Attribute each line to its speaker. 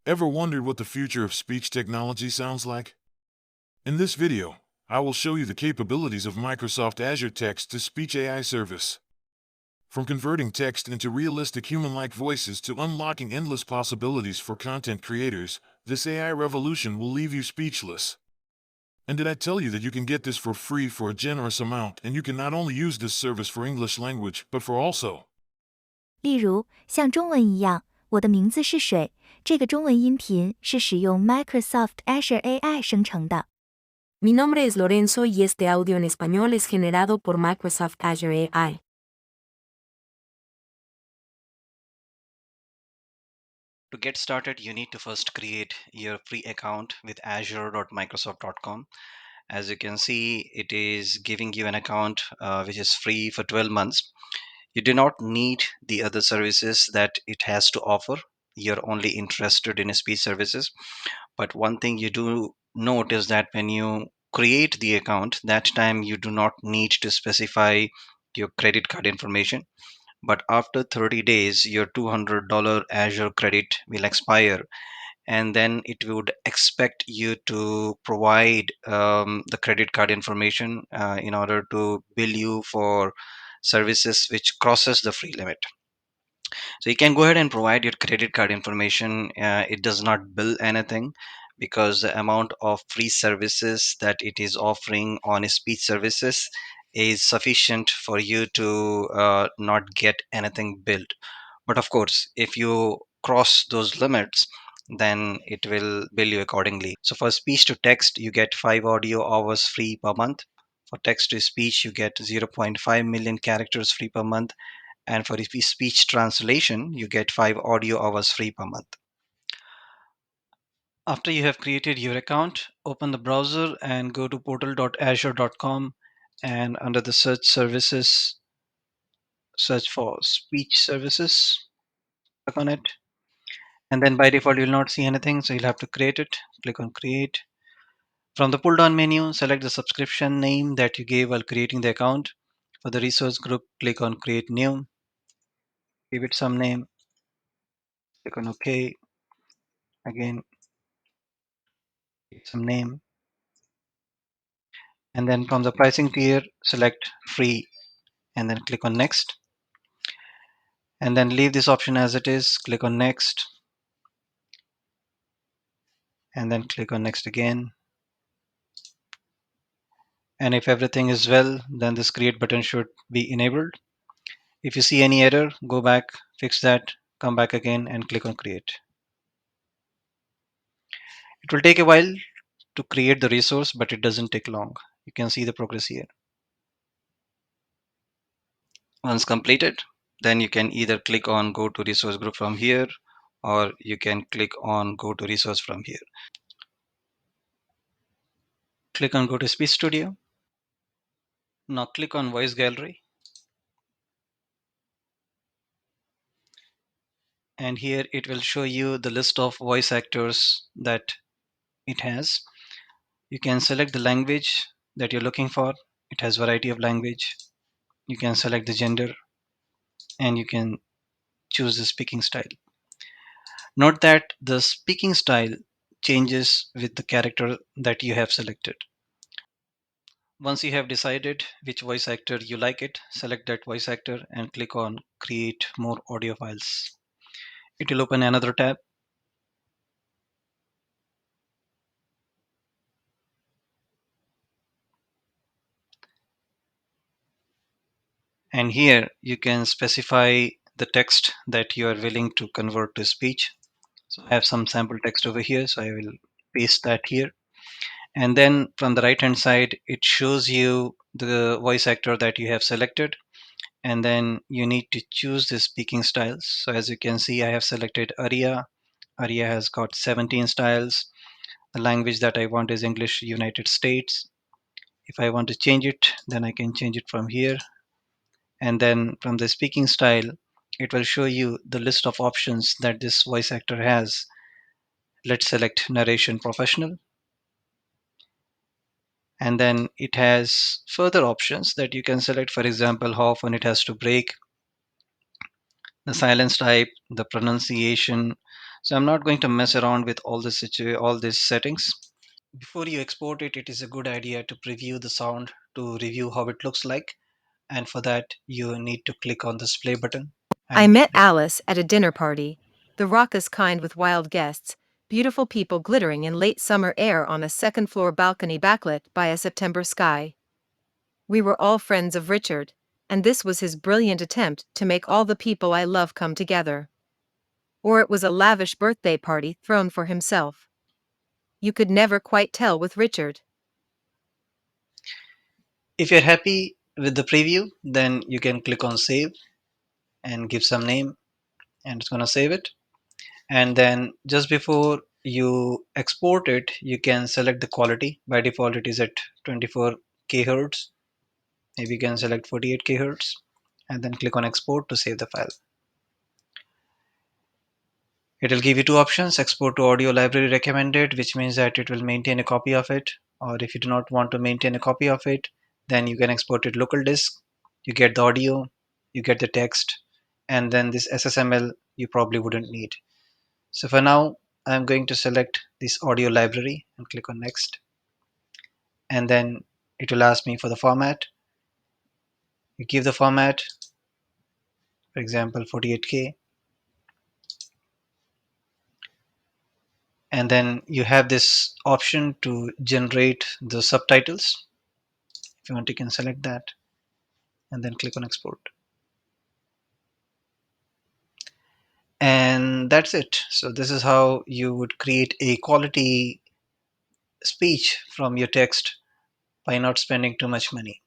Speaker 1: Ever wondered what the future of speech technology sounds like? In this video, I will show you the capabilities of Microsoft Azure Text-to-Speech AI service. From converting text into realistic human-like voices to unlocking endless possibilities for content creators, this AI revolution will leave you speechless. And did I tell you that you can get this for free for a generous amount, and you can not only use this service for English language, but for also
Speaker 2: 例如，像中文一样，我的名字是水，这个中文音频是使用 Microsoft Azure AI 生成的。
Speaker 3: Mi nombre es Lorenzo y este audio en español es generado por Microsoft Azure AI.
Speaker 4: To get started, you need to first create your free account with azure.microsoft.com. As you can see, it is giving you an account which is free for 12 months. You do not need the other services that it has to offer. You're only interested in speech services. But one thing you do note is that when you create the account, that time you do not need to specify your credit card information. But after 30 days, your $200 Azure credit will expire, and then it would expect you to provide the credit card information in order to bill you for services which crosses the free limit. So you can go ahead and provide your credit card information. It does not bill anything because the amount of free services that it is offering on speech services is sufficient for you to not get anything billed. But of course, if you cross those limits, then it will bill you accordingly. So for speech to text, you get 5 audio hours free per month. For text to speech, you get 0.5 million characters free per month. And for speech translation, you get 5 audio hours free per month. After you have created your account, open the browser and go to portal.azure.com, and under the search services, search for speech services, click on it. And then by default, you'll not see anything, so you'll have to create it. Click on create. From the pull down menu, select the subscription name that you gave while creating the account. For the resource group, click on create new, give it some name, click on OK, again, give it some name. And then from the pricing tier, select free and then click on next. And then leave this option as it is, click on next, and then click on next again. And if everything is well, then this create button should be enabled. If you see any error, go back, fix that, come back again and click on create. It will take a while to create the resource, but it doesn't take long. You can see the progress here. Once completed, then you can either click on go to resource group from here, or you can click on go to resource from here. Click on go to speech studio. Now click on voice gallery. And here it will show you the list of voice actors that it has. You can select the language that you're looking for. It has variety of language. You can select the gender and you can choose the speaking style. Note that the speaking style changes with the character that you have selected. Once you have decided which voice actor you like it, select that voice actor and click on create more audio files. It will open another tab. And here you can specify the text that you are willing to convert to speech. So I have some sample text over here, so I will paste that here. And then from the right hand side, it shows you the voice actor that you have selected. And then you need to choose the speaking styles. So as you can see, I have selected Aria. Aria has got 17 styles. The language that I want is English United States. If I want to change it, then I can change it from here. And then from the speaking style, it will show you the list of options that this voice actor has. Let's select narration professional. And then it has further options that you can select. For example, how often it has to break, the silence type, the pronunciation. So I'm not going to mess around with all these settings. Before you export it, it is a good idea to preview the sound to review how it looks like. And for that, you need to click on this play button.
Speaker 3: I
Speaker 4: And
Speaker 3: met Alice at a dinner party, the raucous kind with wild guests, beautiful people glittering in late summer air on a second-floor balcony backlit by a September sky. We were all friends of Richard, and this was his brilliant attempt to make all the people I love come together. Or it was a lavish birthday party thrown for himself. You could never quite tell with Richard.
Speaker 4: if you're happy with the preview, then you can click on save and give some name, and it's going to save it. And then just before you export it, you can select the quality. By default, it is at 24k hertz. Maybe you can select 48k hertz and then click on export to save the file. It will give you two options: export to audio library recommended, which means that it will maintain a copy of it, or if you do not want to maintain a copy of it, then you can export it local disk. You get the audio, you get the text, and then this SSML you probably wouldn't need. So for now, I'm going to select this audio library and click on next. And then it will ask me for the format. You give the format, for example, 48K. And then you have this option to generate the subtitles. If you want, you can select that and then click on export. And that's it. So this is how you would create a quality speech from your text by not spending too much money.